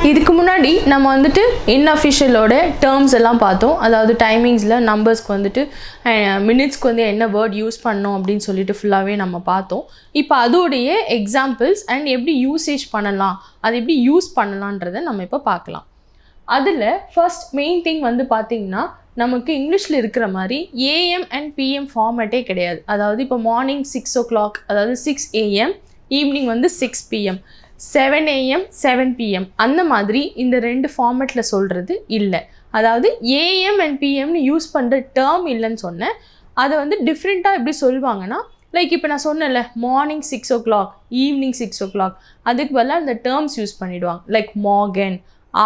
இதுக்கு முன்னாடி நம்ம வந்துட்டு இன்அஃபிஷியலோட டேர்ம்ஸ் எல்லாம் பார்த்தோம். அதாவது டைமிங்ஸில் நம்பர்ஸ்க்கு வந்துட்டு மினிட்ஸ்க்கு வந்து என்ன வேர்ட் யூஸ் பண்ணோம் அப்படின்னு சொல்லிட்டு ஃபுல்லாகவே நம்ம பார்த்தோம். இப்போ அதோடைய எக்ஸாம்பிள்ஸ் அண்ட் எப்படி யூசேஜ் பண்ணலாம், அது எப்படி யூஸ் பண்ணலான்றதை நம்ம இப்போ பார்க்கலாம். அதில் ஃபர்ஸ்ட் மெயின் திங் வந்து பார்த்திங்கன்னா, நமக்கு இங்கிலீஷில் இருக்கிற மாதிரி ஏஎம் அண்ட் பிஎம் ஃபார்மேட்டே கிடையாது. அதாவது இப்போ மார்னிங் 6 o'clock, அதாவது 6 AM, ஈவினிங் வந்து 6 PM, 7 AM 7 PM அந்த மாதிரி இந்த ரெண்டு ஃபார்மேட்டில் சொல்கிறது இல்லை. அதாவது ஏஎம் அண்ட் பிஎம்னு யூஸ் பண்ணுற டேர்ம் இல்லைன்னு சொன்னேன். அதை வந்து டிஃப்ரெண்ட்டாக எப்படி சொல்லுவாங்கன்னா, லைக் இப்போ நான் சொன்னேன்ல மார்னிங் 6 o'clock, ஈவினிங் 6 o'clock, அதுக்கு பதிலாக இந்த டேர்ம்ஸ் யூஸ் பண்ணிவிடுவாங்க. லைக் மார்கன்,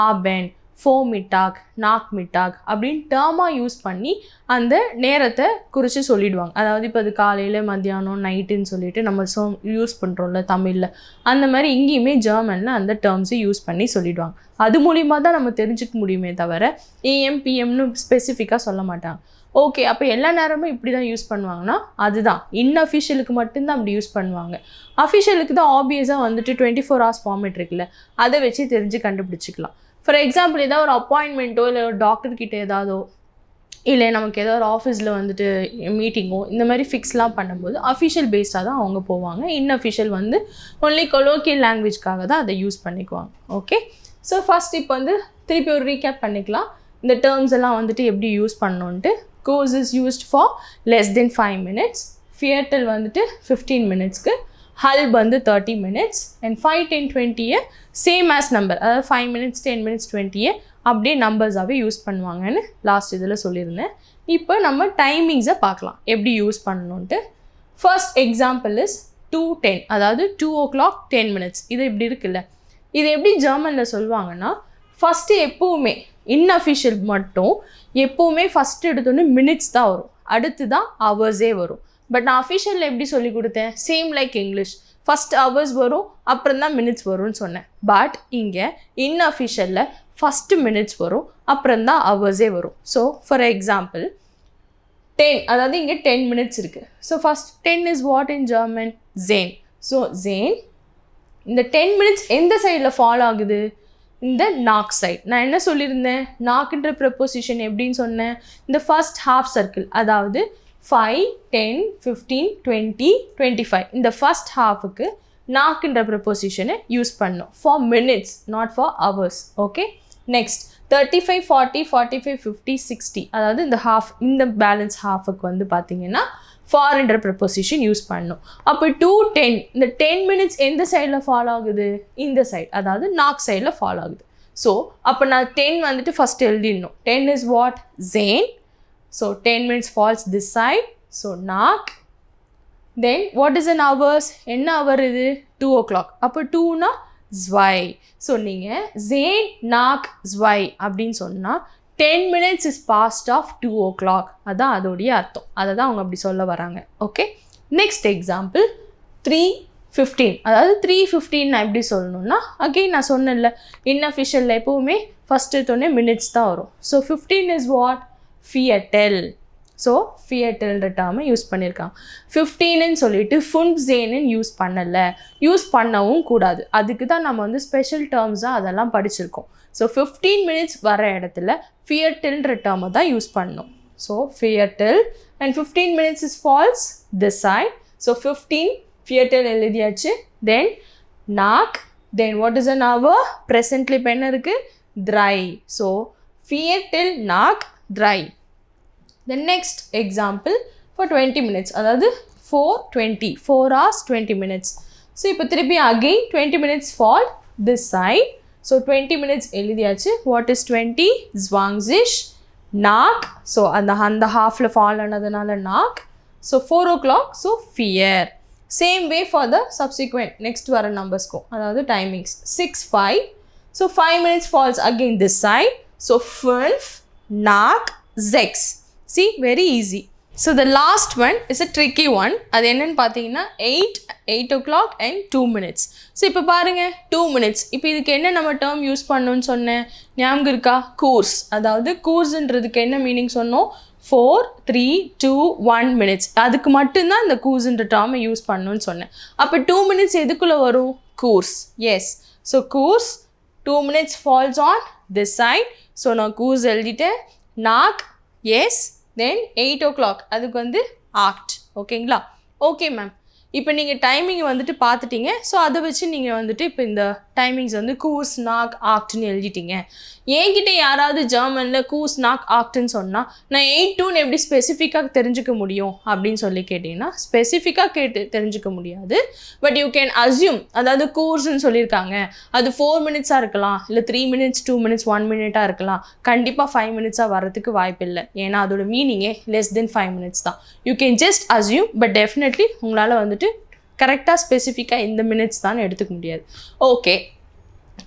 ஆபென், ஃபோமிட்டாக், நாக்மிட்டாக் அப்படின்னு டேர்மாக யூஸ் பண்ணி அந்த நேரத்தை குறித்து சொல்லிவிடுவாங்க. அதாவது இப்போ அது காலையில், மத்தியானம், நைட்டுன்னு சொல்லிட்டு நம்ம யூஸ் பண்ணுறோம்ல தமிழில், அந்த மாதிரி இங்கேயுமே ஜெர்மனில் அந்த டேர்ம்ஸை யூஸ் பண்ணி சொல்லிவிடுவாங்க. அது மூலிமா தான் நம்ம தெரிஞ்சுக்க முடியுமே தவிர ஏஎம் பிஎம்னு ஸ்பெசிஃபிக்காக சொல்ல மாட்டாங்க. ஓகே, அப்போ எல்லா நேரமும் இப்படி தான் யூஸ் பண்ணுவாங்கன்னா அதுதான் இன்அஃபிஷியலுக்கு மட்டும்தான் அப்படி யூஸ் பண்ணுவாங்க. அஃபிஷியலுக்கு தான் ஆப்வியஸாக வந்துட்டு 24 hours ஃபார்மேட் இருக்குல்ல, அதை வச்சு தெரிஞ்சு கண்டுபிடிச்சிக்கலாம். ஃபார் எக்ஸாம்பிள், ஏதாவது ஒரு அப்பாயின்மெண்ட்டோ இல்லை ஒரு டாக்டர்கிட்ட ஏதாவதோ இல்லை நமக்கு ஏதோ ஒரு ஆஃபீஸில் வந்துட்டு மீட்டிங்கோ இந்த மாதிரி ஃபிக்ஸ்லாம் பண்ணும்போது அஃபிஷியல் பேஸ்டாக தான் அவங்க போவாங்க. இன்அஃபிஷியல் வந்து ஒன்லி கொலோக்கியல் லாங்குவேஜ்க்காக தான் அதை யூஸ் பண்ணிக்குவாங்க. ஓகே, ஸோ ஃபஸ்ட் இப்போ வந்து திருப்பி ஒரு ரீகேப் பண்ணிக்கலாம். இந்த டேர்ம்ஸ் எல்லாம் வந்துட்டு எப்படி யூஸ் பண்ணணுன்ட்டு. Course is used for less than 5 minutes, ஃபியர்டெல் வந்துட்டு 15 minutesக்கு, ஹல்ப் வந்து 30 minutes, and 5, 10, 20 same as number, அதாவது 5 minutes, 10 minutes, 20 அப்படியே நம்பர்ஸாகவே யூஸ் பண்ணுவாங்கன்னு லாஸ்ட் இதில் சொல்லியிருந்தேன். இப்போ நம்ம டைமிங்ஸை பார்க்கலாம் எப்படி யூஸ் பண்ணணுன்ட்டு. ஃபர்ஸ்ட் எக்ஸாம்பிள் இஸ் 2:10, அதாவது 2 o'clock 10 minutes. இது இப்படி இருக்குல்ல, இது எப்படி ஜெர்மனில் சொல்லுவாங்கன்னா, ஃபஸ்ட்டு எப்போவுமே இன்அஃபிஷியல் மட்டும் எப்போவுமே ஃபஸ்ட்டு எடுத்தோன்னே மினிட்ஸ் தான் வரும், அடுத்து தான் ஹவர்ஸே வரும். பட் நான் அஃபிஷியலில் எப்படி சொல்லி கொடுத்தேன், same like English, first hours வரும் அப்புறம் தான் மினிட்ஸ் வரும்னு சொன்னேன். பட் இங்கே இன்அஃபிஷியலில் ஃபஸ்ட்டு மினிட்ஸ் வரும் அப்புறம் தான் ஹவர்ஸே வரும். ஸோ ஃபார் எக்ஸாம்பிள் 10, அதாவது இங்கே 10 minutes இருக்குது. So first 10 is what in German? ஜேன். ஸோ ஜேன், இந்த 10 minutes எந்த சைடில் ஃபாலோ ஆகுது? இந்த நாக் சைட். நான் என்ன சொல்லியிருந்தேன், நாக்குன்ற ப்ரப்போசிஷன் எப்படின்னு சொன்னேன், இந்த ஃபர்ஸ்ட் ஹாஃப் சர்க்கிள், அதாவது 5, 10, 15, 20, 25 இந்த ஃபர்ஸ்ட் ஹாஃபுக்கு நாக்குன்ற ப்ரப்போசிஷனை யூஸ் பண்ணணும். For minutes, not for hours. Okay, next 35, 40, 45, 50, 60, அதாவது இந்த ஹாஃப், இந்த பேலன்ஸ் ஹாஃபுக்கு வந்து பார்த்தீங்கன்னா ஃபார்ன்ற ப்ரப்போசிஷன் யூஸ் பண்ணணும். அப்போ 2:10, இந்த 10 minutes எந்த சைடில் ஃபாலோ ஆகுது? இந்த சைட், அதாவது நாக் சைடில் ஃபாலோ ஆகுது. ஸோ அப்போ நான் 10 வந்துட்டு ஃபஸ்ட் எழுதிடணும். 10 இஸ் வாட்? ஜேன். So 10 minutes falls this side, so knock. Then what is an hours? என்ன hour இது? 2 o'clock. அப்போ 2னா zwei. ஸோ நீங்கள் ஜேன் நாக் zwei அப்படின்னு சொன்னால் 10 minutes is past of 2 o'clock. அதான் அதோடைய அர்த்தம். அதை தான் அவங்க அப்படி சொல்ல வராங்க. ஓகே, நெக்ஸ்ட் எக்ஸாம்பிள் 3:15, அதாவது 3:15 நான் எப்படி சொல்லணும்னா, அகெயின் நான் சொன்னேன்ல இன்அஃபிஷியலில் எப்போவுமே ஃபஸ்ட்டு எடுத்தோடனே மினிட்ஸ் தான் வரும். So 15 is what? ஃபியட்டெல். ஸோ ஃபியட்டெல்ன்ற டேர்மை யூஸ் பண்ணியிருக்காங்க. 15ன்னு சொல்லிட்டு ஃபுன்ப்சேன்னு யூஸ் பண்ணலை, யூஸ் பண்ணவும் கூடாது. அதுக்கு தான் நம்ம வந்து ஸ்பெஷல் டேர்ம்ஸாக அதெல்லாம் படிச்சிருக்கோம். ஸோ 15 minutes வர இடத்துல ஃபியட்டெல்ன்ற டேர்மை தான் யூஸ் பண்ணணும். ஸோ ஃபியட்டெல் and 15 minutes is falls this side. So 15 ஃபியட்டெல் எழுதியாச்சு. Then knock. Then what is an hour? Presently இப்போ என்ன இருக்குது? ட்ரை. ஸோ ஃபியட்டெல் knock dry. The next example for 20 minutes, அதாவது 4:20, 4 hours 20 minutes. ஸோ இப்போ திருப்பி again 20 minutes fall this side. So 20 minutes எழுதியாச்சு. What is 20? zwanzig. Knock. So அந்த ஹாஃபில் ஃபால் ஆனதுனால knock. So 4 o'clock, so fear. Same way for the subsequent next வர நம்பர்ஸ்க்கும், அதாவது timings 6, 5. So 5 minutes falls again this side. So 5, knock, 6. See, very easy. So the last one is a tricky one. அது என்னன்னு பார்த்தீங்கன்னா 8 o'clock and 2 minutes. So இப்போ பாருங்கள் 2 minutes. இப்போ இதுக்கு என்ன நம்ம டேர்ம் யூஸ் பண்ணணும்னு சொன்னேன், ஞாபகம் இருக்கா? கூர்ஸ். அதாவது கூர்ஸ்ன்றதுக்கு என்ன மீனிங் சொன்னோம்? 4, 3, 2, 1 minutes. அதுக்கு மட்டும்தான் இந்த கூர்ஸ்ன்ற டேர்மை யூஸ் பண்ணணும்னு சொன்னேன். அப்போ 2 minutes எதுக்குள்ளே வரும்? Course. Yes. So course 2 minutes falls on this side. So நான் கூஸ் எழுதிட்டேன். knock, yes, then 8 o'clock அதுக்கு வந்து ஆக்ட். ஓகேங்களா? Okay ma'am. இப்போ நீங்கள் டைமிங் வந்துட்டு பார்த்துட்டீங்க. ஸோ அதை வச்சு நீங்கள் வந்துட்டு இப்போ இந்த டைமிங்ஸ் வந்து கூஸ் நாக் ஆக்ட்னு எழுதிட்டீங்க. என்கிட்ட யாராவது ஜெர்மனில் கூஸ் நாக் ஆக்ட்னு சொன்னால் நான் 8-2 எப்படி ஸ்பெசிஃபிக்காக தெரிஞ்சுக்க முடியும் அப்படின்னு சொல்லி கேட்டிங்கன்னா ஸ்பெசிஃபிக்காக தெரிஞ்சுக்க முடியாது. பட் யூ கேன் அஸ்யூம், அதாவது கூர்ஸ்ன்னு சொல்லியிருக்காங்க, அது 4 minutes இருக்கலாம், இல்லை 3 minutes 2 minutes 1 minute இருக்கலாம். கண்டிப்பாக 5 minutes வரதுக்கு வாய்ப்பு இல்லை. ஏன்னா அதோட மீனிங்கே less than 5 minutes தான். You can just assume, but definitely உங்களால் வந்துட்டு கரெக்டாக ஸ்பெசிஃபிக்காக இந்த மினிட்ஸ் தான் எடுத்துக்க முடியாது. ஓகே,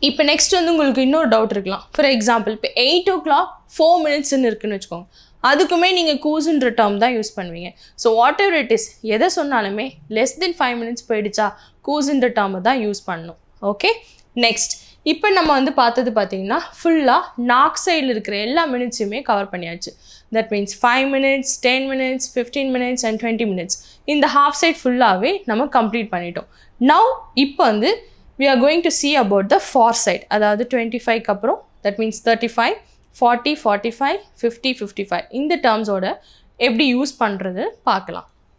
இப்போ நெக்ஸ்ட் வந்து உங்களுக்கு இன்னொரு டவுட் இருக்கலாம். ஃபார் எக்ஸாம்பிள் இப்போ 8 o'clock 4 minutesன்னு இருக்குன்னு வச்சுக்கோங்க. அதுக்குமே நீங்கள் கூஸ்ன்ற டேர்ம் தான் யூஸ் பண்ணுவீங்க. So what ever it is, எதை சொன்னாலுமே less than 5 minutes போயிடுச்சா கூஸ்ன்ற டேர்மை தான் யூஸ் பண்ணணும். ஓகே, நெக்ஸ்ட் இப்போ நம்ம வந்து பார்த்தது பார்த்தீங்கன்னா ஃபுல்லாக நாக் சைடில் இருக்கிற எல்லா மினிட்ஸுமே கவர் பண்ணியாச்சு. That means 5 minutes 10 minutes 15 minutes and 20 minutes. இந்த ஹாஃப் சைட் ஃபுல்லாகவே நம்ம கம்ப்ளீட் பண்ணிட்டோம். நவ் இப்போ வந்து we are going to see about the far side, அதாவது 25க்கு அப்புறம் that means 35 40 45 50 55 இந்த டேர்ம்ஸோட எப்படி யூஸ் பண்ணுறது பார்க்கலாம்.